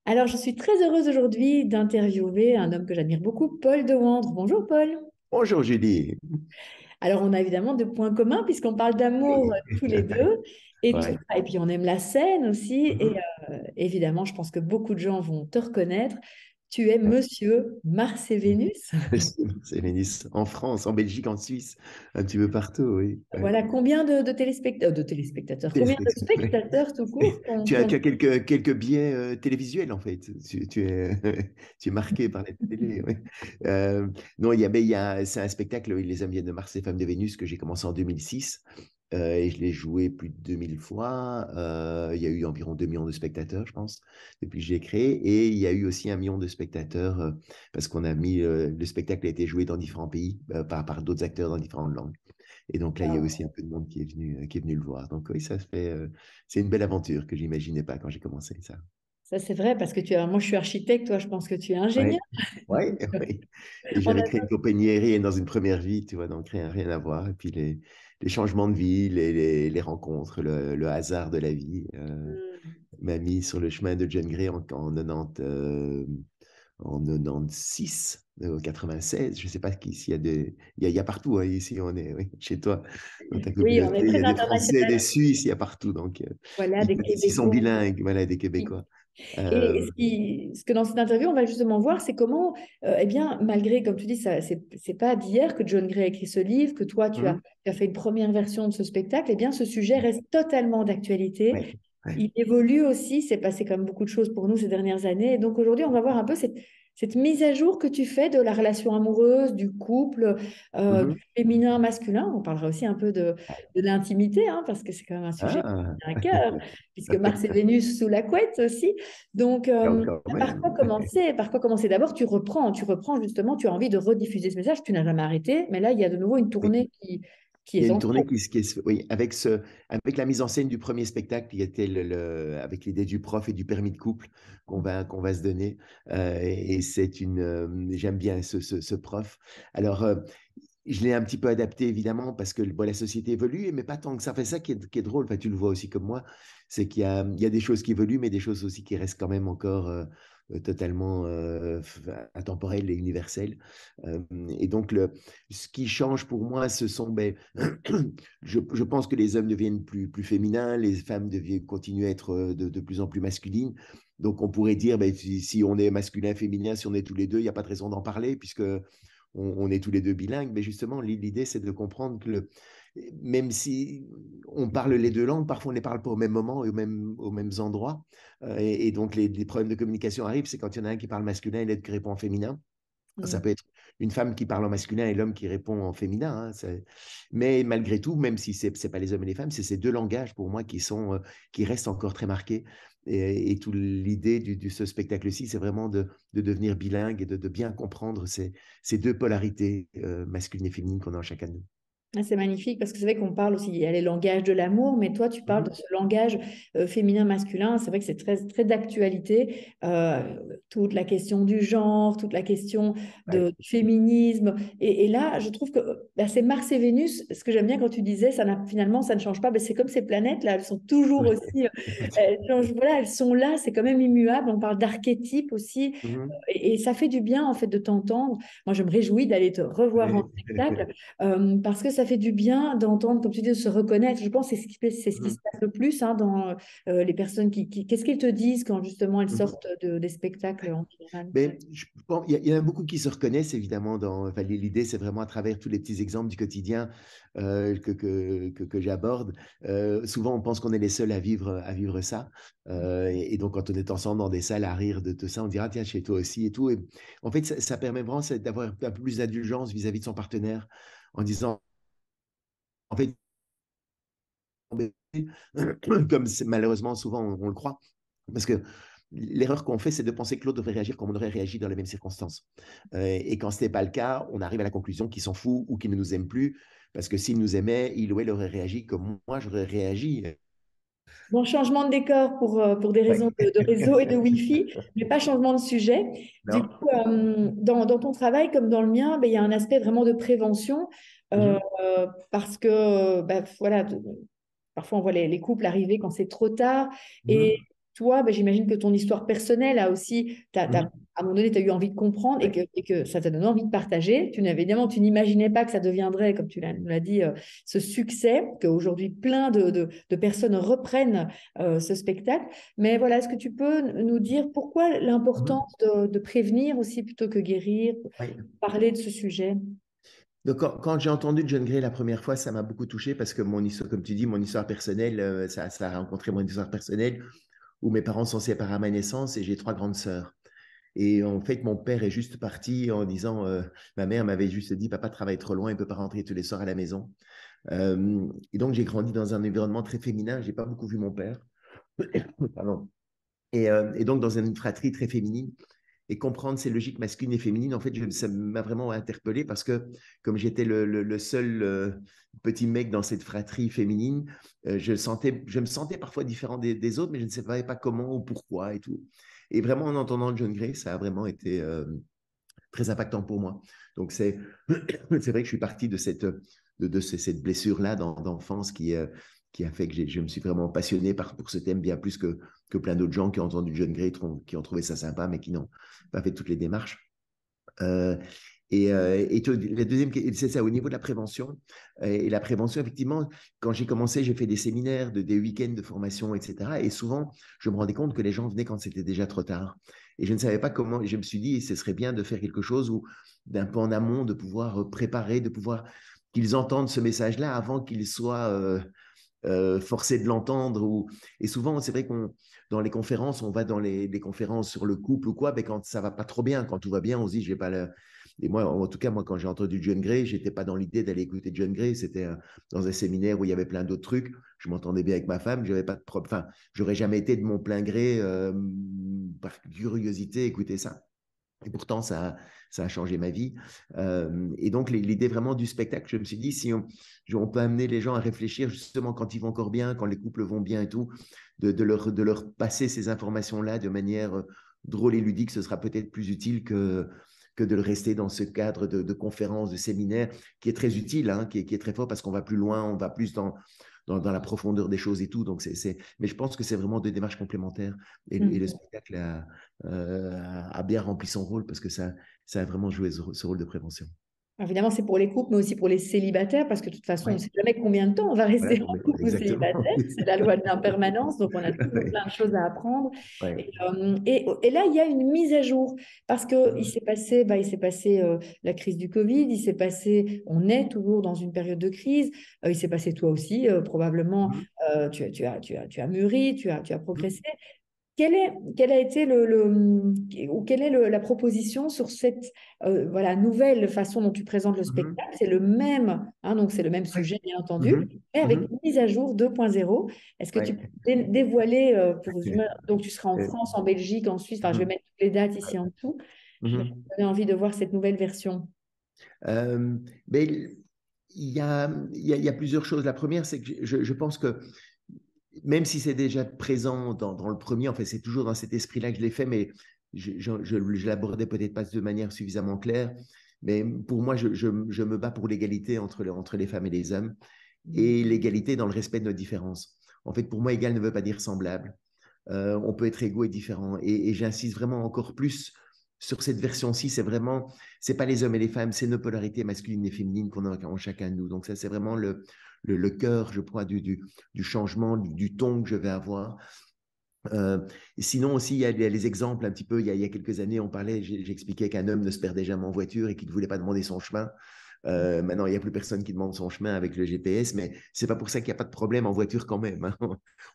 Alors, je suis très heureuse aujourd'hui d'interviewer un homme que j'admire beaucoup, Paul de Wandre. Bonjour Paul. Bonjour Julie. Alors, on a évidemment des points communs puisqu'on parle d'amour Oui. tous les deux et tout Ouais. ça. Et puis, on aime la scène aussi. Et Mhm. évidemment, je pense que beaucoup de gens vont te reconnaître. Tu es Ouais. Monsieur Mars et Vénus. C'est Vénice. En France, en Belgique, en Suisse, un petit peu partout, oui. Ouais. Voilà, combien de téléspectateurs, combien de Téléspectateur, oui. spectateurs tout court Tu as quelques biais télévisuels, en fait. Tu es, tu es marqué par la télé, oui. Non, c'est un spectacle, oui, Les Hommes viennent de Mars, les femmes de Vénus, que j'ai commencé en 2006. Et je l'ai joué plus de 2000 fois. Il y a eu environ 2 millions de spectateurs, je pense, depuis que j'ai créé. Et il y a eu aussi 1 million de spectateurs parce qu'on a mis le spectacle a été joué dans différents pays par d'autres acteurs dans différentes langues. Et donc là, il y a aussi un peu de monde qui est venu le voir. Donc oui, c'est une belle aventure que j'imaginais pas quand j'ai commencé ça. Ça, c'est vrai parce que moi, je suis architecte, toi, je pense que tu es ingénieur. Ouais, ouais, oui. Et On j'avais créé une compagnie aérienne dans une première vie, tu vois, donc rien à voir. Et puis les changements de vie, les rencontres, le hasard de la vie a... m'a mis sur le chemin de John Gray en 90, en 96, 96. Je sais pas s'il y a il y a partout, hein, ici, on est, oui, chez toi, dans ta Oui, on communauté, est il y très a des Français, international. des Suisses, il y a partout. Donc, Voilà, ils des connaissent, ils sont Québécois. bilingues, voilà, des Québécois. Et Euh, ce que dans cette interview, on va justement voir, c'est comment, eh bien, malgré, comme tu dis, ça, c'est pas d'hier que John Gray a écrit ce livre, que toi, mhm, tu as fait une première version de ce spectacle, eh bien, ce sujet reste totalement d'actualité. ouais, ouais. Il évolue aussi, c'est passé quand même beaucoup de choses pour nous ces dernières années. Et donc aujourd'hui, on va voir un peu cette mise à jour que tu fais de la relation amoureuse, du couple, du Mhm. féminin, masculin. On parlera aussi un peu de l'intimité, hein, parce que c'est quand même un sujet qui Ah, tient à cœur, puisque Mars et Vénus sous la couette aussi. Donc, quand par même. quoi commencer? Par quoi commencer? D'abord, tu reprends justement, tu as envie de rediffuser ce message, tu n'as jamais arrêté, mais là, il y a de nouveau une Oui. tournée qui Il y est a une en tournée cours. oui, avec la mise en scène du premier spectacle, qui était avec l'idée du prof et du permis de couple qu'on va se donner. Et j'aime bien ce prof. Alors, je l'ai un petit peu adapté, évidemment, parce que bon, la société évolue, mais pas tant que ça. Fait ça qui est drôle, enfin, tu le vois aussi comme moi, c'est il y a des choses qui évoluent, mais des choses aussi qui restent quand même encore totalement intemporelles et universelles. Euh, et donc, ce qui change pour moi, ce sont, je pense que les hommes deviennent plus féminins, les femmes continuent à être de plus en plus masculines. Donc, on pourrait dire, si on est masculin, féminin, si on est tous les deux, il n'y a pas de raison d'en parler, puisque on est tous les deux bilingues, mais justement, l'idée, c'est de comprendre que même si on parle les deux langues, parfois on ne les parle pas au même moment et aux mêmes endroits. Et donc, les problèmes de communication arrivent, c'est quand il y en a un qui parle masculin et l'autre qui répond en féminin. Ça Mm. peut être une femme qui parle en masculin et l'homme qui répond en féminin, hein. Mais malgré tout, même si c'est pas les hommes et les femmes, c'est ces deux langages pour moi qui restent encore très marqués. Et toute l'idée ce spectacle-ci, c'est vraiment de devenir bilingue et de bien comprendre ces deux polarités masculines et féminines qu'on a en chacun de nous. Ah, c'est magnifique parce que c'est vrai qu'on parle aussi, il y a les langages de l'amour, mais toi, tu parles de Mhm. ce langage féminin-masculin. C'est vrai que c'est très d'actualité. Toute la question du genre, toute la question Ouais. du féminisme. Et là, je trouve que c'est Mars et Vénus. Ce que j'aime bien quand tu disais, finalement, ça ne change pas. Ben, c'est comme ces planètes-là, elles sont toujours aussi. Voilà, elles sont là, c'est quand même immuable. On parle d'archétypes aussi. Mhm. Et ça fait du bien, en fait, de t'entendre. Moi, je me réjouis d'aller te revoir en Ouais. spectacle. Parce que ça fait du bien d'entendre, comme tu dis, de se reconnaître. Je pense que c'est ce qui se Mhm. passe le plus hein, dans les personnes qu'est-ce qu'ils te disent quand justement elles Mhm. sortent des spectacles en général? Mais il y en a beaucoup qui se reconnaissent évidemment enfin, l'idée, c'est vraiment à travers tous les petits exemples du quotidien que j'aborde. Souvent, on pense qu'on est les seuls à vivre ça. Et donc, quand on est ensemble dans des salles à rire de tout ça, on dira, tiens, chez toi aussi et tout. Et en fait, ça permet vraiment d'avoir un peu plus d'indulgence vis-à-vis de son partenaire en disant, en fait, comme malheureusement souvent on le croit. Parce que l'erreur qu'on fait, c'est de penser que l'autre devrait réagir comme on aurait réagi dans les mêmes circonstances. Et quand ce n'est pas le cas, on arrive à la conclusion qu'il s'en fout ou qu'il ne nous aime plus, parce que s'il nous aimait, il ou elle aurait réagi comme moi j'aurais réagi. Bon, changement de décor pour des raisons Ouais. de réseau et de Wi-Fi, mais pas changement de sujet. Du Non. coup, dans ton travail comme dans le mien, ben, il y a un aspect vraiment de prévention euh, Mhm. parce que voilà, parfois on voit les couples arriver quand c'est trop tard. Mhm. toi, ben, j'imagine que ton histoire personnelle a aussi, Mhm. à un moment donné, tu as eu envie de comprendre Ouais. et que ça t'a donné envie de partager. Évidemment, tu n'imaginais pas que ça deviendrait, comme nous l'as dit, ce succès, qu'aujourd'hui, plein de personnes reprennent ce spectacle. Mais voilà, est-ce que tu peux nous dire pourquoi Mhm. l'importance de prévenir aussi plutôt que guérir, Ouais. parler de ce sujet? Donc, quand j'ai entendu John Gray la première fois, ça m'a beaucoup touché parce que mon histoire, comme tu dis, mon histoire personnelle, ça a rencontré mon histoire personnelle où mes parents sont séparés à ma naissance et j'ai trois grandes sœurs. Et en fait, mon père est juste parti en disant, ma mère m'avait juste dit, papa travaille trop loin, il ne peut pas rentrer tous les soirs à la maison. Et donc, j'ai grandi dans un environnement très féminin. J'ai pas beaucoup vu mon père. Pardon. Et donc, dans une fratrie très féminine. Et comprendre ces logiques masculines et féminines, en fait, ça m'a vraiment interpellé parce que comme j'étais le seul petit mec dans cette fratrie féminine, je me sentais parfois différent des autres, mais je ne savais pas comment ou pourquoi et tout. Et vraiment, en entendant John Gray, ça a vraiment été très impactant pour moi. Donc, c'est vrai que je suis parti de cette blessure-là d'enfance qui a fait que je me suis vraiment passionné pour ce thème bien plus que plein d'autres gens qui ont entendu John Gray, qui ont trouvé ça sympa, mais qui n'ont pas fait toutes les démarches. Euh, la deuxième, c'est ça, au niveau de la prévention. Et la prévention, effectivement, quand j'ai commencé, j'ai fait des séminaires, des week-ends de formation, etc. Et souvent, je me rendais compte que les gens venaient quand c'était déjà trop tard. Et je ne savais pas comment, et je me suis dit, ce serait bien de faire quelque chose où, d'un peu en amont, de pouvoir préparer, de pouvoir qu'ils entendent ce message-là avant qu'ils soient forcés de l'entendre. Et souvent, c'est vrai qu'on dans les conférences, on va dans les conférences sur le couple ou quoi, mais quand ça va pas trop bien, quand tout va bien, on se dit, je vais pas le... Et moi, en tout cas, moi, quand j'ai entendu John Gray, j'étais pas dans l'idée d'aller écouter John Gray. C'était dans un séminaire où il y avait plein d'autres trucs. Je m'entendais bien avec ma femme. J'avais pas de problème. Enfin, j'aurais jamais été de mon plein gré, par curiosité, écouter ça. Et pourtant, ça a changé ma vie. Et donc, l'idée vraiment du spectacle, je me suis dit, si on peut amener les gens à réfléchir, justement, quand ils vont encore bien, quand les couples vont bien et tout, de leur passer ces informations-là de manière drôle et ludique, ce sera peut-être plus utile que de le rester dans ce cadre de conférences, de séminaires, qui est très utile, hein, qui est très fort parce qu'on va plus loin, on va plus dans la profondeur des choses et tout. Donc, mais je pense que c'est vraiment deux démarches complémentaires. Et le spectacle a bien rempli son rôle parce que ça a vraiment joué ce rôle de prévention. Évidemment, c'est pour les couples, mais aussi pour les célibataires, parce que de toute façon, on Oui, ne sait jamais combien de temps on va voilà, rester non, en mais couple ou exactement. célibataire. C'est la loi de l'impermanence, donc on a toujours Oui, plein de choses à apprendre. oui. Et là, il y a une mise à jour, parce qu'il s'est passé, il s'est passé la crise du Covid, il s'est passé, on est toujours dans une période de crise, il s'est passé toi aussi, probablement, Mhm, tu as mûri, tu as mhm, progressé. Quel a été ou quelle est la proposition sur cette voilà, nouvelle façon dont tu présentes le mhm. spectacle? C'est le même, hein, donc c'est le même Oui. sujet, bien entendu, Mhm, mais avec mhm. une mise à jour 2.0. Est-ce que tu peux Ouais. dévoiler, pour résumer, donc tu seras en Euh, France, en Belgique, en Suisse, enfin je vais mhm, mettre toutes les dates ici en dessous. Je vais mhm. donner envie de voir cette nouvelle version. Euh, mais il y a plusieurs choses. La première, c'est que je pense que même si c'est déjà présent dans le premier, en fait, c'est toujours dans cet esprit-là que je l'ai fait, mais je l'abordais peut-être pas de manière suffisamment claire. Mais pour moi, je me bats pour l'égalité entre les femmes et les hommes Mhm. et l'égalité dans le respect de nos différences. En fait, pour moi, égal ne veut pas dire semblable. On peut être égaux et différents. Et j'insiste vraiment encore plus sur cette version-ci. C'est pas les hommes et les femmes, c'est nos polarités masculines et féminines qu'on a en chacun de nous. Donc ça, c'est vraiment le cœur, je crois, du changement, du ton que je vais avoir. Euh, Sinon aussi, il y a les exemples un petit peu. Il y a quelques années, on parlait, j'expliquais qu'un homme ne se perdait jamais en voiture et qu'il ne voulait pas demander son chemin. Maintenant, il n'y a plus personne qui demande son chemin avec le GPS, mais c'est pas pour ça qu'il n'y a pas de problème en voiture quand même, hein.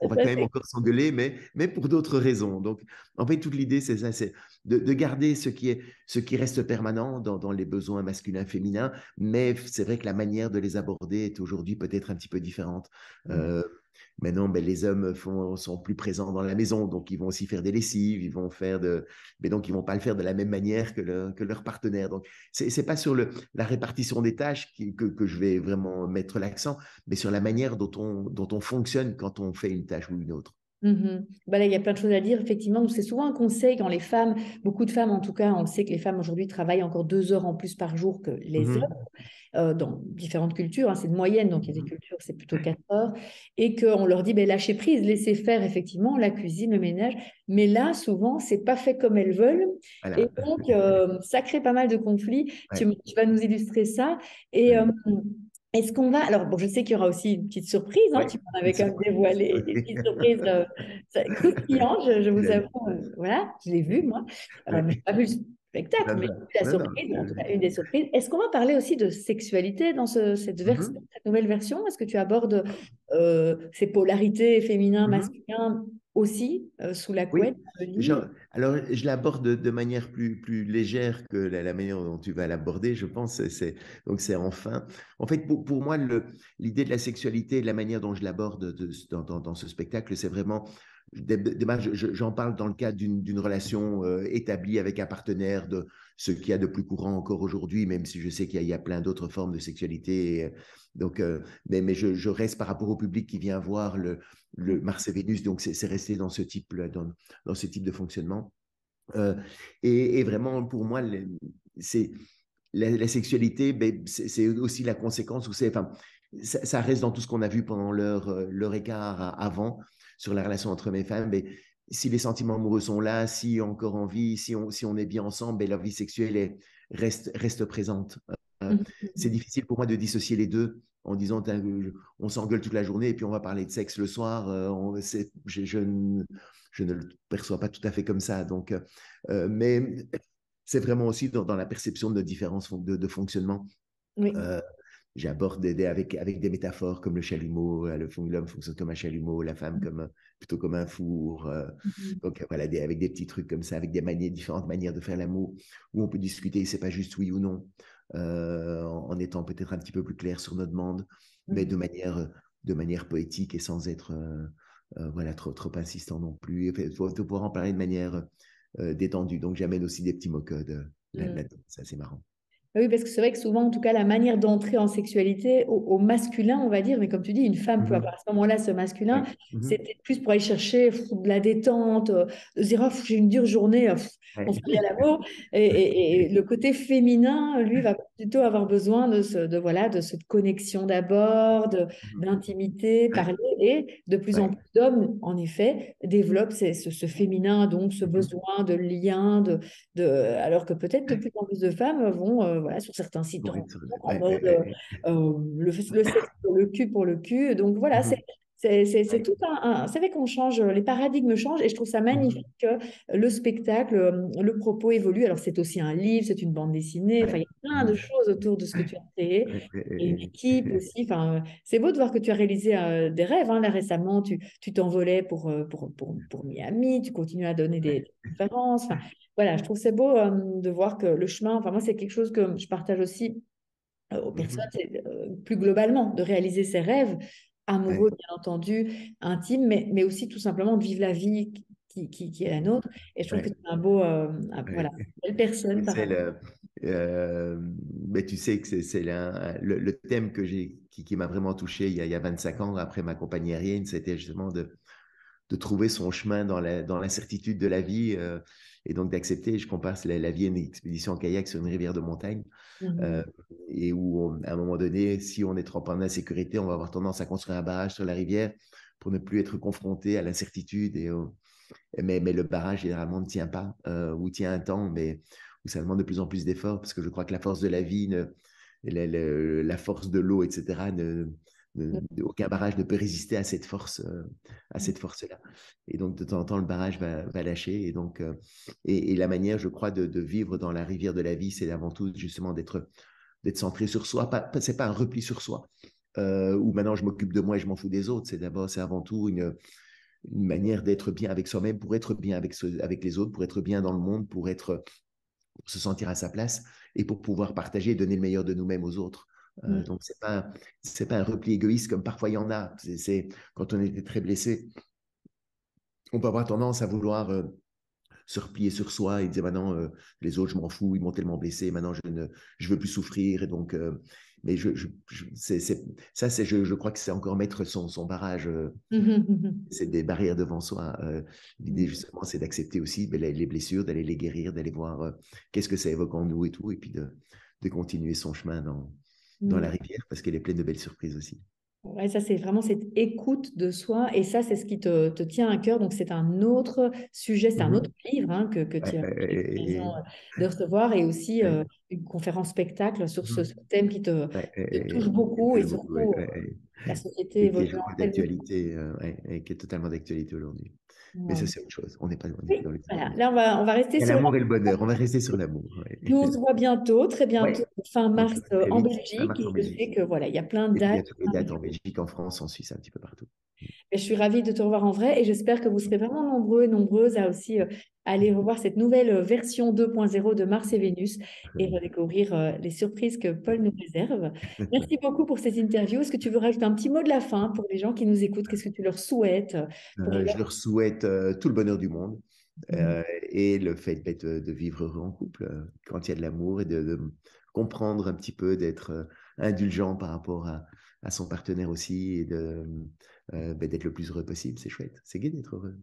On va Ça, quand même encore s'engueuler, mais pour d'autres raisons. Donc, en fait, toute l'idée, c'est ça, c'est de garder ce qui reste permanent dans les besoins masculins, féminins, mais c'est vrai que la manière de les aborder est aujourd'hui peut-être un petit peu différente. Euh, Maintenant, ben, les hommes sont plus présents dans la maison, donc ils vont aussi faire des lessives, mais donc ils vont pas le faire de la même manière que leur partenaire. Donc, c'est pas sur la répartition des tâches que je vais vraiment mettre l'accent, mais sur la manière dont on fonctionne quand on fait une tâche ou une autre. Mhm. Bah là, il y a plein de choses à dire, effectivement. Donc, c'est souvent un conseil quand les femmes, beaucoup de femmes en tout cas, on le sait que les femmes aujourd'hui travaillent encore 2 heures en plus par jour que les hommes. Mhm. dans différentes cultures, hein, c'est de moyenne, donc il y a des cultures, c'est plutôt 4 heures, et qu'on leur dit, ben, lâchez prise, laissez faire effectivement la cuisine, le ménage, mais là, souvent, c'est pas fait comme elles veulent, et Voilà. donc ça crée pas mal de conflits. Ouais. Tu vas nous illustrer ça, et Ouais. est-ce qu'on va... Alors, bon, je sais qu'il y aura aussi une petite surprise, hein, Ouais. tu m'en avais Une quand même surprise. dévoilé des Oui. petites surprises croustillantes, je vous avoue. Voilà, je l'ai vu, moi. Mais je n'ai Oui. pas vu le spectacle, Non, mais non, j'ai vu la non, non. surprise, en tout cas une des surprises. Est-ce qu'on va parler aussi de sexualité dans Mhm. cette nouvelle version? Est-ce que tu abordes ces polarités féminin, Mhm. masculin aussi sous la Oui, couette dans le lit? alors je l'aborde de manière plus légère que la manière dont tu vas l'aborder, je pense. Donc c'est enfin. En fait, pour moi, l'idée de la sexualité, de la manière dont je l'aborde dans ce spectacle, c'est vraiment. J'en parle dans le cadre d'une relation établie avec un partenaire, de ce qu'il y a de plus courant encore aujourd'hui, même si je sais qu'il y a plein d'autres formes de sexualité. Donc, mais je reste par rapport au public qui vient voir le Mars et Vénus, donc c'est resté dans ce type, dans ce type de fonctionnement. Euh, et vraiment, pour moi, c'est la sexualité, ben, c'est aussi la conséquence, ou enfin, ça reste dans tout ce qu'on a vu pendant leur écart avant sur la relation entre hommes et femmes. Mais si les sentiments amoureux sont là, si encore en vie, si on est bien ensemble, ben, leur vie sexuelle reste présente. Euh, c'est difficile pour moi de dissocier les deux en disant on s'engueule toute la journée et puis on va parler de sexe le soir. Je ne le perçois pas tout à fait comme ça. Donc, mais c'est vraiment aussi dans la perception de nos différences de fonctionnement. Oui. Euh, J'aborde avec des métaphores comme le chalumeau, l'homme fonctionne comme un chalumeau, la femme plutôt comme un four. Donc voilà, avec des petits trucs comme ça, avec différentes manières de faire l'amour, où on peut discuter, c'est pas juste oui ou non, en étant peut-être un petit peu plus clair sur nos demandes, mais de manière poétique et sans être voilà, trop insistant non plus. Il faut pouvoir en parler de manière détendue. Donc j'amène aussi des petits mots-codes là-dedans. Ça, c'est marrant. Oui, parce que c'est vrai que souvent, en tout cas, la manière d'entrer en sexualité au masculin, on va dire, mais comme tu dis, une femme peut avoir Mhm. à ce moment-là ce masculin, Ouais. Mhm. c'était plus pour aller chercher de la détente, de se dire, oh, j'ai une dure journée, on se Ouais. fait à l'amour. Et le côté féminin, lui, va plutôt avoir besoin voilà, de cette connexion d'abord, Mhm. d'intimité, parler. Et de plus en Ouais. plus d'hommes, en effet, développent ce féminin, donc ce Mhm. besoin de lien, alors que peut-être de plus en plus de femmes vont voilà, sur certains sites de Bon, rencontres en ouais, mode le sexe pour le cul. Donc voilà, mhm. c'est Ouais. tout c'est vrai qu'on change, les paradigmes changent et je trouve ça magnifique Mhm. que le spectacle, le propos évolue. Alors c'est aussi un livre, c'est une bande dessinée, enfin Ouais. il y a plein de Mhm. choses autour de ce que tu as créé. Ouais, Et une équipe aussi. Enfin, c'est beau de voir que tu as réalisé des rêves. Hein. Là, récemment, tu t'envolais pour Miami, tu continues à donner des conférences. Enfin, voilà, je trouve c'est beau de voir que le chemin, enfin moi c'est quelque chose que je partage aussi aux personnes, Mhm. c'est plus globalement de réaliser ses rêves, amoureux Ouais. bien entendu, intimes, mais aussi tout simplement de vivre la vie qui est la nôtre. Et je trouve que Ouais. c'est un beau, voilà, Ouais. une belle personne par C'est rapport. mais tu sais que c'est le thème qui m'a vraiment touché il y a 25 ans après ma compagnie aérienne, c'était justement de trouver son chemin dans l'incertitude de la vie et donc d'accepter. Je compare la vie à une expédition en kayak sur une rivière de montagne Mhm. euh, et où, à un moment donné, si on est trop en insécurité, on va avoir tendance à construire un barrage sur la rivière pour ne plus être confronté à l'incertitude. Mais le barrage, généralement, ne tient pas ou tient un temps, mais où ça demande de plus en plus d'efforts parce que je crois que la force de la vie, la force de l'eau, etc., aucun barrage ne peut résister à cette force-là. Et donc, de temps en temps, le barrage va lâcher. Et donc, et la manière, je crois, de vivre dans la rivière de la vie, c'est avant tout justement d'être centré sur soi. C'est pas un repli sur soi, où maintenant je m'occupe de moi et je m'en fous des autres. C'est avant tout une manière d'être bien avec soi-même pour être bien avec les autres, pour être bien dans le monde, pour se sentir à sa place et pour pouvoir partager et donner le meilleur de nous-mêmes aux autres. Mhm. Donc, c'est pas un repli égoïste comme parfois il y en a. Quand on était très blessé, on peut avoir tendance à vouloir se replier sur soi et dire maintenant les autres je m'en fous, ils m'ont tellement blessé, maintenant je veux plus souffrir et donc mais je crois que c'est encore mettre son barrage, Mhm. c'est des barrières devant soi. L'idée Mhm. justement c'est d'accepter aussi les blessures, d'aller les guérir, d'aller voir qu'est-ce que ça évoque en nous et tout et puis de continuer son chemin dans la Mm. rivière parce qu'elle est pleine de belles surprises aussi. Ouais, ça, c'est vraiment cette écoute de soi. Et ça, c'est ce qui te tient à cœur. Donc, c'est un autre sujet, c'est un autre Mhm. livre hein, que Ouais, tu as eu l'occasion et- de recevoir. Et aussi ouais, une conférence spectacle sur ce mhm. thème qui Ouais, te touche qui me beaucoup. Et touche beaucoup, ouais, surtout, ouais, ouais. la société Et qui est, je évoluant crois, tellement. d'actualité, ouais, et qui est totalement d'actualité aujourd'hui. Mais ça, Ouais. c'est autre chose. On n'est plus Oui, dans les voilà. économies. Là, on va rester Il y a sur l'amour et le bonheur. On va rester sur l'amour. Ouais. Nous, on se voit bientôt, très bientôt, Ouais. fin Oui, mars très en vite. Ça Belgique. marche en Et je sais Belgique. que voilà, il y a plein de Et puis dates. bientôt les dates en Belgique, en France, en Suisse, un petit peu partout. Et je suis ravie de te revoir en vrai et j'espère que vous serez vraiment nombreux et nombreuses à aussi aller revoir cette nouvelle version 2.0 de Mars et Vénus et redécouvrir les surprises que Paul nous réserve. Merci beaucoup pour cette interview. Est-ce que tu veux rajouter un petit mot de la fin pour les gens qui nous écoutent? Qu'est-ce que tu leur souhaites pour Je leur souhaite tout le bonheur du monde Mhm. et le fait de vivre heureux en couple quand il y a de l'amour et de comprendre un petit peu, d'être indulgent par rapport à son partenaire aussi et d'être le plus heureux possible. C'est chouette. C'est gai d'être heureux.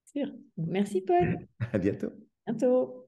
Sûr. Merci Paul. À bientôt. À bientôt.